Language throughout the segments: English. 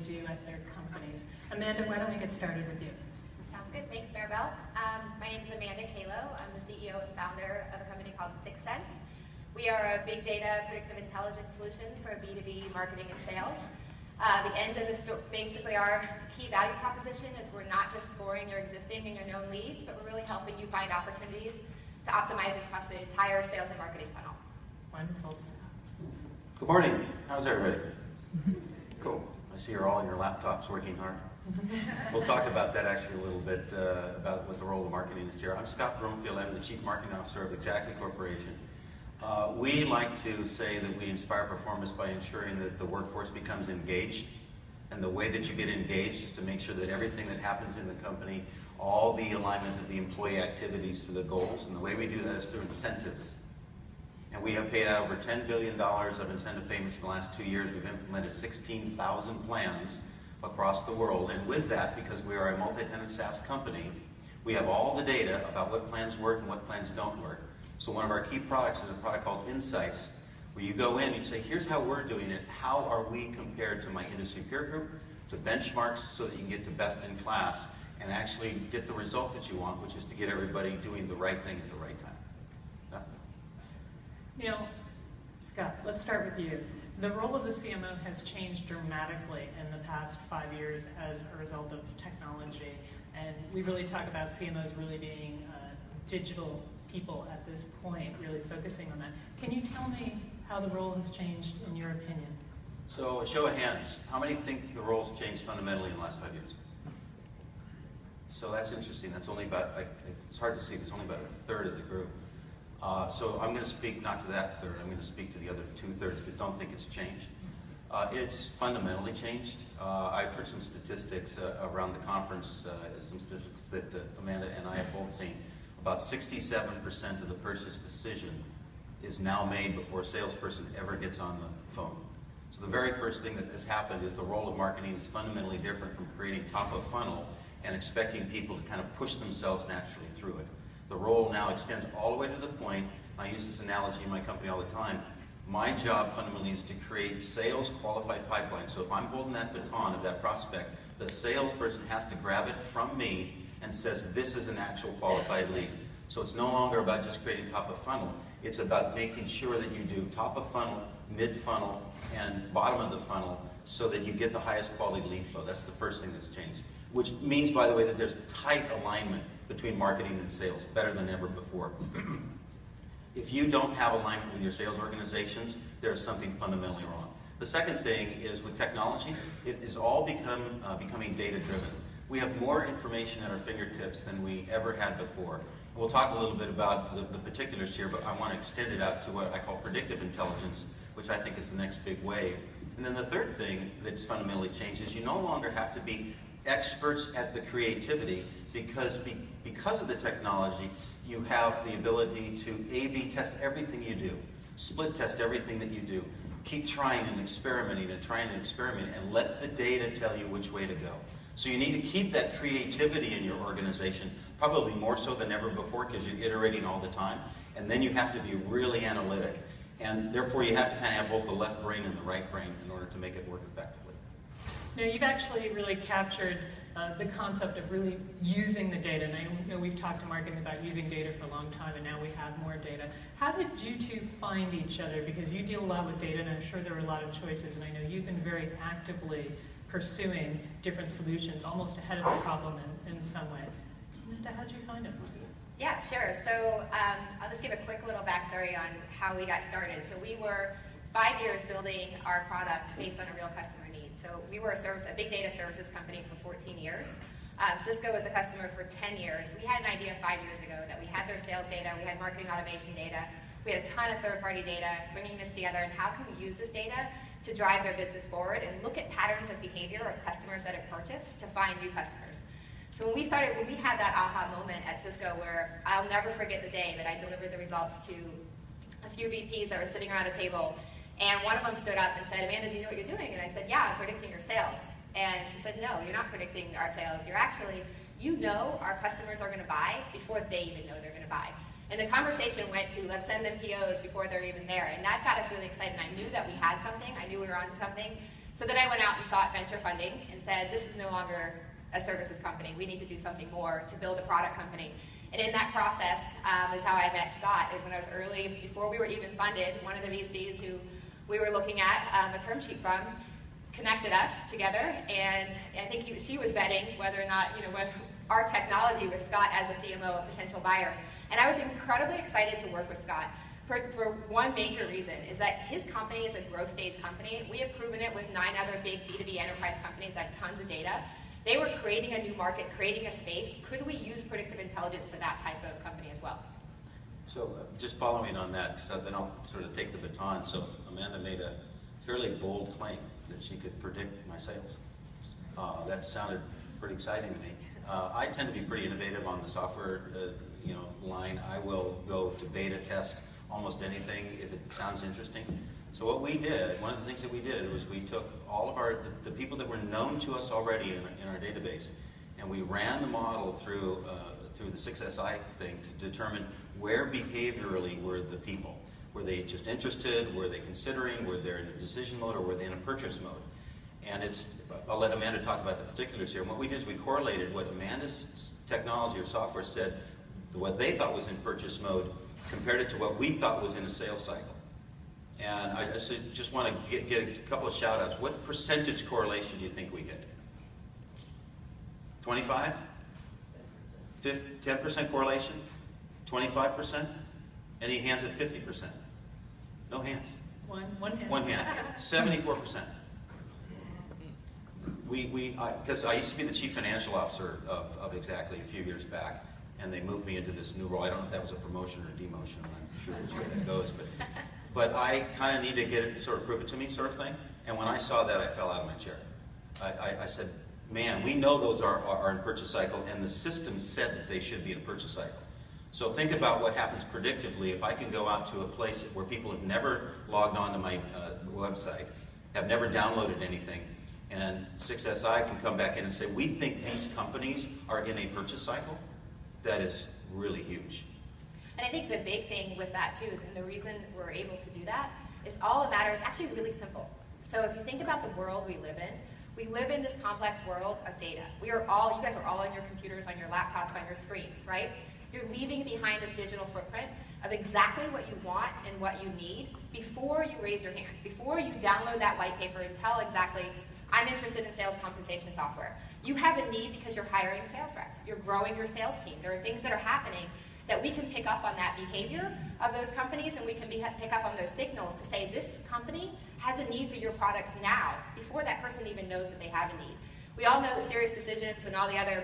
do at their companies. Amanda, why don't we get started with you? Sounds good. Thanks, Maribel. My name is Amanda Kalo. I'm the CEO and founder of a company called 6Sense. We are a big data predictive intelligence solution for B2B marketing and sales. The end of the story, basically our key value proposition is we're not just scoring your existing and your known leads, but we're really helping you find opportunities to optimize across the entire sales and marketing funnel. Wonderful. Good morning. How's everybody? Cool. I see you're all on your laptops working hard. We'll talk about that actually a little bit, about what the role of marketing is here. I'm Scott Broomfield. I'm the Chief Marketing Officer of Xactly Corporation. We like to say that we inspire performance by ensuring that the workforce becomes engaged. And the way that you get engaged is to make sure that everything that happens in the company, all the alignment of the employee activities to the goals, and the way we do that is through incentives. And we have paid out over $10 billion of incentive payments in the last 2 years. We've implemented 16,000 plans across the world. And with that, because we are a multi-tenant SaaS company, we have all the data about what plans work and what plans don't work. So one of our key products is a product called Insights, where you go in and say, here's how we're doing it. How are we compared to my industry peer group, to benchmarks, so that you can get to best in class and actually get the result that you want, which is to get everybody doing the right thing at the right time. You know, Scott, let's start with you. The role of the CMO has changed dramatically in the past 5 years as a result of technology. And we really talk about CMOs really being digital people at this point, really focusing on that. Can you tell me how the role has changed in your opinion? So a show of hands, how many think the role's changed fundamentally in the last 5 years? So that's interesting. That's only about, it's hard to see, but it's only about a third of the group. So I'm going to speak not to that third, I'm going to speak to the other 2/3 that don't think it's changed. It's fundamentally changed. I've heard some statistics around the conference, some statistics that Amanda and I have both seen. About 67% of the purchase decision is now made before a salesperson ever gets on the phone. So the very first thing that has happened is the role of marketing is fundamentally different from creating top of funnel and expecting people to kind of push themselves naturally through it. The role now extends all the way to the point, I use this analogy in my company all the time, my job fundamentally is to create sales qualified pipeline. So if I'm holding that baton of that prospect, the salesperson has to grab it from me and says, this is an actual qualified lead. So it's no longer about just creating top of funnel. It's about making sure that you do top of funnel, mid funnel, and bottom of the funnel so that you get the highest quality lead flow. That's the first thing that's changed. Which means, by the way, that there's tight alignment between marketing and sales, better than ever before. If you don't have alignment with your sales organizations, there's something fundamentally wrong. The second thing is with technology, it is all becoming data-driven. We have more information at our fingertips than we ever had before. We'll talk a little bit about the particulars here, but I want to extend it out to what I call predictive intelligence, which I think is the next big wave. And then the third thing that's fundamentally changed is you no longer have to be experts at the creativity because of the technology, you have the ability to A/B test everything you do, split test everything that you do. Keep trying and experimenting and trying and experimenting and let the data tell you which way to go. So you need to keep that creativity in your organization, probably more so than ever before because you're iterating all the time. And then you have to be really analytic. And therefore you have to kind of have both the left brain and the right brain in order to make it work effectively. Now, you've actually really captured the concept of really using the data. And I know we've talked to marketing about using data for a long time, and now we have more data. How did you two find each other? Because you deal a lot with data, and I'm sure there were a lot of choices, and I know you've been very actively pursuing different solutions, almost ahead of the problem in some way. How did you find it? Yeah, sure. So I'll just give a quick little backstory on how we got started. So we were 5 years building our product based on a real customer need. So we were a big data services company for 14 years. Cisco was the customer for 10 years. We had an idea 5 years ago that we had their sales data, we had marketing automation data, we had a ton of third-party data, bringing this together, and how can we use this data to drive their business forward and look at patterns of behavior of customers that have purchased to find new customers. So when we had that aha moment at Cisco where I'll never forget the day that I delivered the results to a few VPs that were sitting around a table, and one of them stood up and said, Amanda, do you know what you're doing? And I said, yeah, I'm predicting your sales. And she said, no, you're not predicting our sales. You know our customers are going to buy before they even know they're going to buy. And the conversation went to, let's send them POs before they're even there. And that got us really excited. And I knew that we had something. I knew we were onto something. So then I went out and sought venture funding and said, this is no longer a services company. We need to do something more to build a product company. And in that process is how I met Scott. And when I was early, before we were even funded, one of the VCs who we were looking at a term sheet from connected us together. And I think she was vetting whether or not, our technology with Scott as a CMO, a potential buyer. And I was incredibly excited to work with Scott for one major reason, is that his company is a growth stage company. We have proven it with 9 other big B2B enterprise companies that have tons of data. They were creating a new market, creating a space. Could we use predictive intelligence for that type of company as well? So just following on that, because then I'll sort of take the baton. So Amanda made a fairly bold claim that she could predict my sales. That sounded pretty exciting to me. I tend to be pretty innovative on the software line. I will go to beta test almost anything if it sounds interesting. So what we did, one of the things that we did was we took all of the people that were known to us already in our database, and we ran the model through the 6SI thing to determine where behaviorally were the people. Were they just interested? Were they considering? Were they in a decision mode, or were they in a purchase mode? And I'll let Amanda talk about the particulars here. And what we did is we correlated what Amanda's technology or software said, what they thought was in purchase mode, compared it to what we thought was in a sales cycle. And I just want to get a couple of shout outs. What percentage correlation do you think we get? 25? 10% correlation? 25%? Any hands at 50%? No hands. One hand. One hand. 74%. Because I used to be the chief financial officer of Xactly a few years back, and they moved me into this new role. I don't know if that was a promotion or demotion. I'm not sure which way that goes, but I kind of need to get it, sort of prove it to me, sort of thing. And when I saw that, I fell out of my chair. I said, man, we know those are in purchase cycle, and the system said that they should be in a purchase cycle. So think about what happens predictively if I can go out to a place where people have never logged on to my website, have never downloaded anything, and 6SI can come back in and say, we think these companies are in a purchase cycle. That is really huge. And I think the big thing with that too is, and the reason we're able to do that, is all that matters. It's actually really simple. So if you think about the world we live in this complex world of data. You guys are all on your computers, on your laptops, on your screens, right? You're leaving behind this digital footprint of exactly what you want and what you need before you raise your hand, before you download that white paper and tell exactly, I'm interested in sales compensation software. You have a need because you're hiring sales reps. You're growing your sales team. There are things that are happening that we can pick up on that behavior of those companies, and we can pick up on those signals to say, this company has a need for your products now, before that person even knows that they have a need. We all know the Serious Decisions and all the other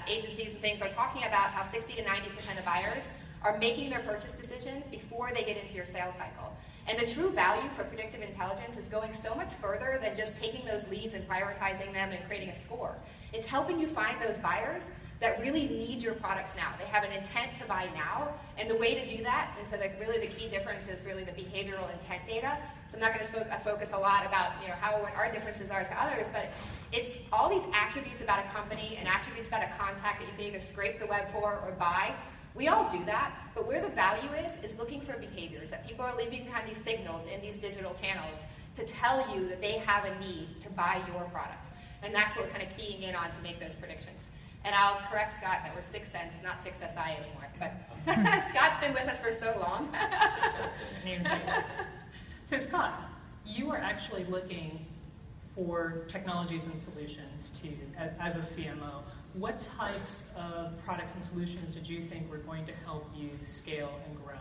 agencies and things are talking about how 60 to 90% of buyers are making their purchase decision before they get into your sales cycle. And the true value for predictive intelligence is going so much further than just taking those leads and prioritizing them and creating a score. It's helping you find those buyers that really need your products now. They have an intent to buy now, and the way to do that, and so really the key difference is really the behavioral intent data. So I'm not going to focus a lot about what our differences are to others, but it's all these attributes about a company and attributes about a contact that you can either scrape the web for or buy. We all do that, but where the value is looking for behaviors, that people are leaving behind these signals in these digital channels to tell you that they have a need to buy your product. And that's what we're kind of keying in on to make those predictions. And I'll correct Scott that we're 6Sense, not 6SI anymore. But Scott's been with us for so long. So Scott, you are actually looking for technologies and solutions as a CMO. What types of products and solutions did you think were going to help you scale and grow?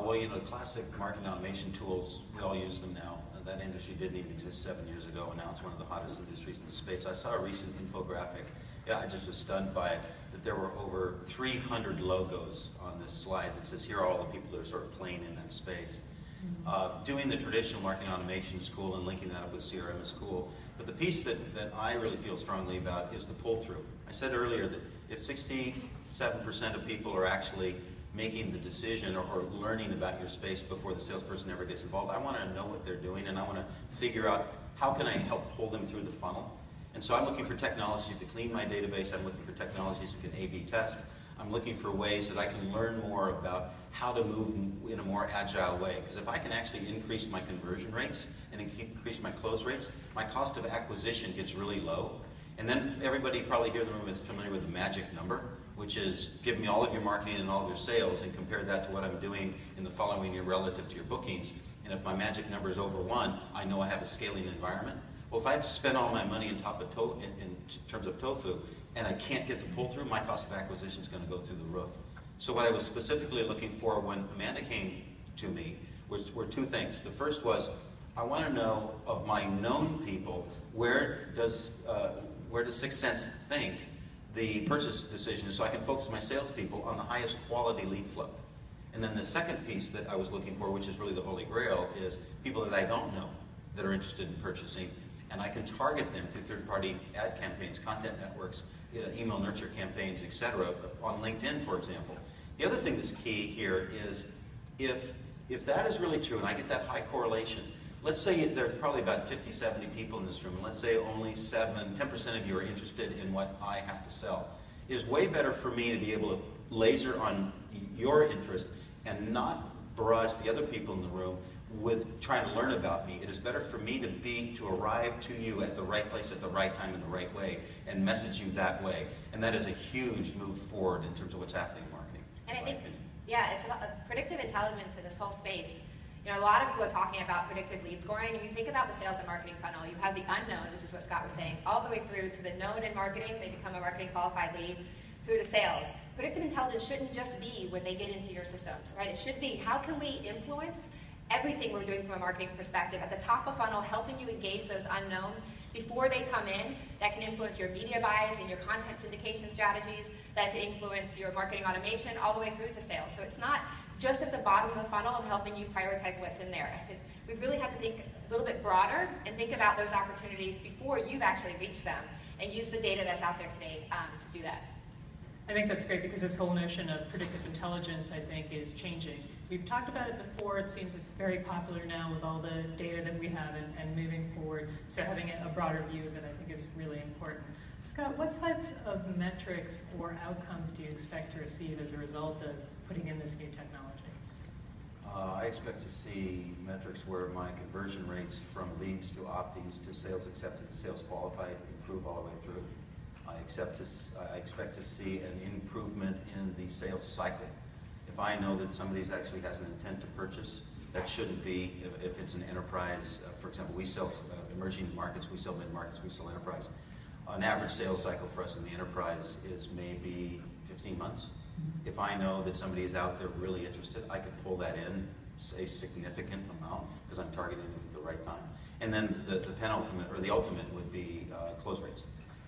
Well, classic marketing automation tools, we all use them now. That industry didn't even exist 7 years ago, and now it's one of the hottest industries in the space. I saw a recent infographic. Yeah, I just was stunned by it, that there were over 300 logos on this slide that says, here are all the people that are sort of playing in that space. Doing the traditional marketing automation is cool, and linking that up with CRM is cool. But the piece that I really feel strongly about is the pull-through. I said earlier that if 67% of people are actually making the decision or learning about your space before the salesperson ever gets involved, I want to know what they're doing, and I want to figure out how can I help pull them through the funnel. And so I'm looking for technologies to clean my database. I'm looking for technologies that can A/B test. I'm looking for ways that I can learn more about how to move in a more agile way. Because if I can actually increase my conversion rates and increase my close rates, my cost of acquisition gets really low. And then everybody probably here in the room is familiar with the magic number, which is give me all of your marketing and all of your sales and compare that to what I'm doing in the following year relative to your bookings. And if my magic number is over 1, I know I have a scaling environment. Well, if I have to spend all my money in terms of tofu, and I can't get the pull-through, my cost of acquisition is going to go through the roof. So what I was specifically looking for when Amanda came to me were 2 things. The first was, I want to know of my known people, where does 6Sense think the purchase decision is, so I can focus my salespeople on the highest quality lead flow. And then the second piece that I was looking for, which is really the holy grail, is people that I don't know that are interested in purchasing, and I can target them through third-party ad campaigns, content networks, email nurture campaigns, etc., on LinkedIn, for example. The other thing that's key here is if that is really true, and I get that high correlation, let's say there's probably about 50, 70 people in this room, and let's say only 10% of you are interested in what I have to sell. It is way better for me to be able to laser on your interest and not barrage the other people in the room with trying to learn about me. It is better for me to arrive to you at the right place at the right time in the right way and message you that way. And that is a huge move forward in terms of what's happening in marketing. And I think, yeah, it's about predictive intelligence in this whole space. You know, a lot of people are talking about predictive lead scoring, and you think about the sales and marketing funnel, you have the unknown, which is what Scott was saying, all the way through to the known in marketing, they become a marketing qualified lead, through to sales. Predictive intelligence shouldn't just be when they get into your systems, right? It should be, how can we influence everything we're doing from a marketing perspective at the top of funnel, helping you engage those unknown before they come in, that can influence your media buys and your content syndication strategies, that can influence your marketing automation all the way through to sales. So it's not just at the bottom of the funnel and helping you prioritize what's in there. I think we really have to think a little bit broader and think about those opportunities before you've actually reached them, and use the data that's out there today to do that. I think that's great, because this whole notion of predictive intelligence, I think, is changing. We've talked about it before. It seems it's very popular now with all the data that we have and moving forward. So having a broader view of it, I think, is really important. Scott, what types of metrics or outcomes do you expect to receive as a result of putting in this new technology? I expect to see metrics where my conversion rates from leads to opt-ins to sales accepted to sales qualified improve all the way through. I expect to see an improvement in the sales cycle. If I know that somebody actually has an intent to purchase, that shouldn't be, if it's an enterprise, for example, we sell emerging markets, we sell mid-markets, we sell enterprise. An average sales cycle for us in the enterprise is maybe 15 months. If I know that somebody is out there really interested, I could pull that in a significant amount because I'm targeting it at the right time. And then the penultimate, or the ultimate, would be close rates.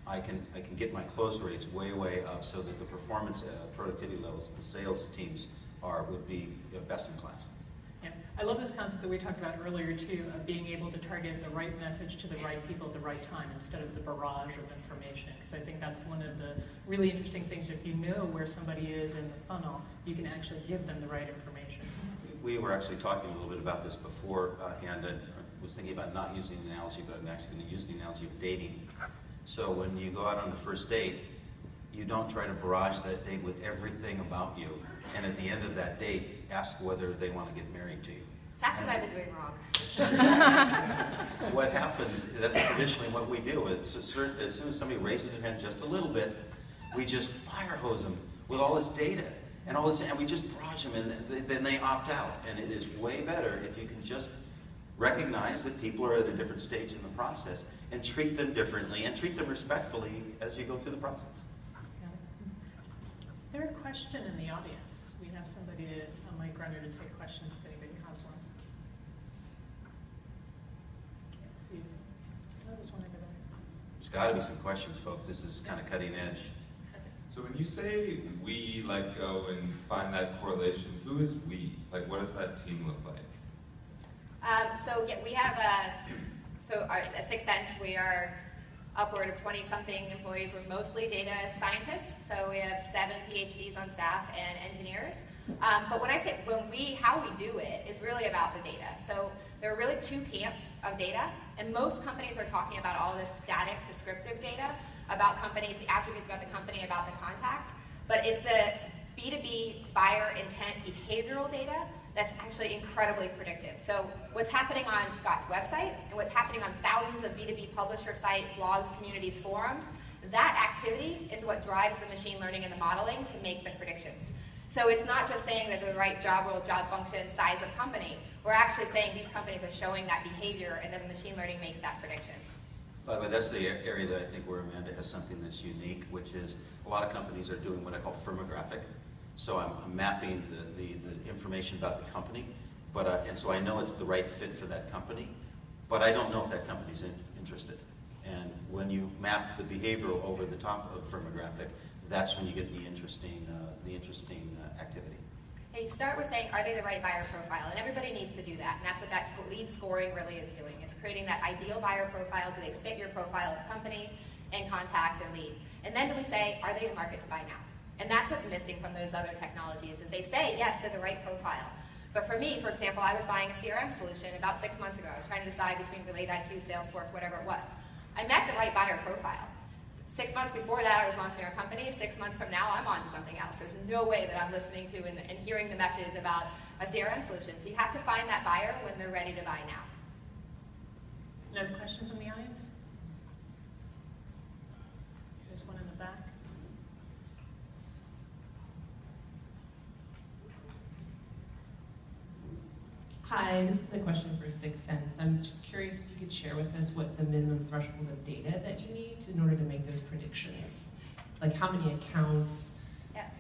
I can get my close rates way up so that the performance productivity levels of the sales teams would be best in class. Yeah, I love this concept that we talked about earlier too, of being able to target the right message to the right people at the right time instead of the barrage of information. Because I think that's one of the really interesting things. If you know where somebody is in the funnel, you can actually give them the right information. We were actually talking a little bit about this before, and I was thinking about not using the analogy, but I'm actually going to use the analogy of dating. So when you go out on the first date, you don't try to barrage that date with everything about you, and at the end of that date, ask whether they want to get married to you. That's what I've been doing wrong. What happens, that's traditionally what we do. As soon as somebody raises their hand just a little bit, we just fire hose them with all this data, and all this, and we just barrage them, and then they opt out. And it is way better if you can just recognize that people are at a different stage in the process and treat them differently and treat them respectfully as you go through the process. Is there a question in the audience? We have somebody, a mic runner, to take questions if anybody has one. Can't see. Oh, there's one over there. There's got to be some questions, folks. This is kind of cutting edge. So when you say we like go and find that correlation, who is we? Like, what does that team look like? So yeah, we have at 6Sense, we are upward of 20-something employees. We're mostly data scientists, so we have 7 PhDs on staff and engineers. But when I say how we do it is really about the data. So there are really 2 camps of data, and most companies are talking about all this static, descriptive data about companies, the attributes about the company, about the contact. but it's the B2B buyer intent behavioral data that's actually incredibly predictive. So what's happening on Scott's website and what's happening on thousands of B2B publisher sites, blogs, communities, forums, that activity is what drives the machine learning and the modeling to make the predictions. So it's not just saying that the right job role, job function, size of company. We're actually saying these companies are showing that behavior, and then the machine learning makes that prediction. By the way, that's the area that I think where Amanda has something that's unique, which is a lot of companies are doing what I call firmographic. So I'm mapping the information about the company, but and so I know it's the right fit for that company, but I don't know if that company's interested. And when you map the behavioral over the top of firmographic, that's when you get the interesting activity. You start with saying, are they the right buyer profile? And everybody needs to do that. And that's what that lead scoring really is doing. It's creating that ideal buyer profile. Do they fit your profile of company and contact and lead? And then do we say, are they in market to buy now? And that's what's missing from those other technologies is they say, yes, they're the right profile. But for me, for example, I was buying a CRM solution about 6 months ago. I was trying to decide between RelateIQ, Salesforce, whatever it was. I met the right buyer profile. 6 months before that, I was launching our company. 6 months from now, I'm on to something else. There's no way that I'm listening to and hearing the message about a CRM solution. So you have to find that buyer when they're ready to buy now. Another question from the audience? There's one in the back. Hi, this is a question for 6Sense. I'm just curious if you could share with us what the minimum threshold of data that you need in order to make those predictions. Like how many accounts,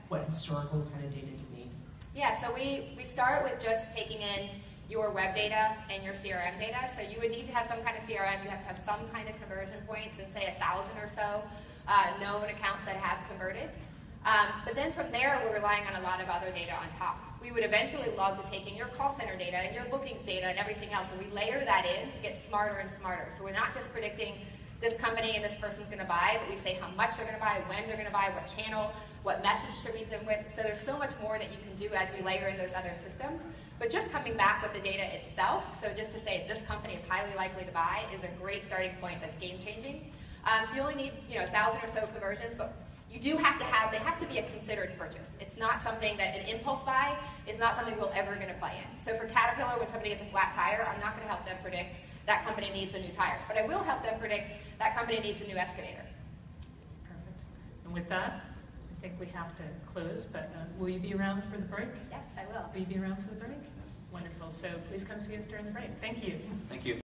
what historical kind of data do you need? Yeah, so we start with just taking in your web data and your CRM data. So you would need to have some kind of CRM. You have to have some kind of conversion points and say 1,000 or so known accounts that have converted. But then from there, we're relying on a lot of other data on top. We would eventually love to take in your call center data and your bookings data and everything else, and we layer that in to get smarter and smarter. So we're not just predicting this company and this person's going to buy, but we say how much they're going to buy, when they're going to buy, what channel, what message to read them with. So there's so much more that you can do as we layer in those other systems. But just coming back with the data itself, so just to say this company is highly likely to buy is a great starting point that's game-changing. So you only need 1,000 or so conversions, but you do have to have, they have to be a considered purchase. It's not something that an impulse buy is not something we're ever going to play in. So for Caterpillar, when somebody gets a flat tire, I'm not going to help them predict that company needs a new tire. But I will help them predict that company needs a new excavator. Perfect. And with that, I think we have to close, but will you be around for the break? Yes, I will. Will you be around for the break? Wonderful. So please come see us during the break. Thank you. Thank you.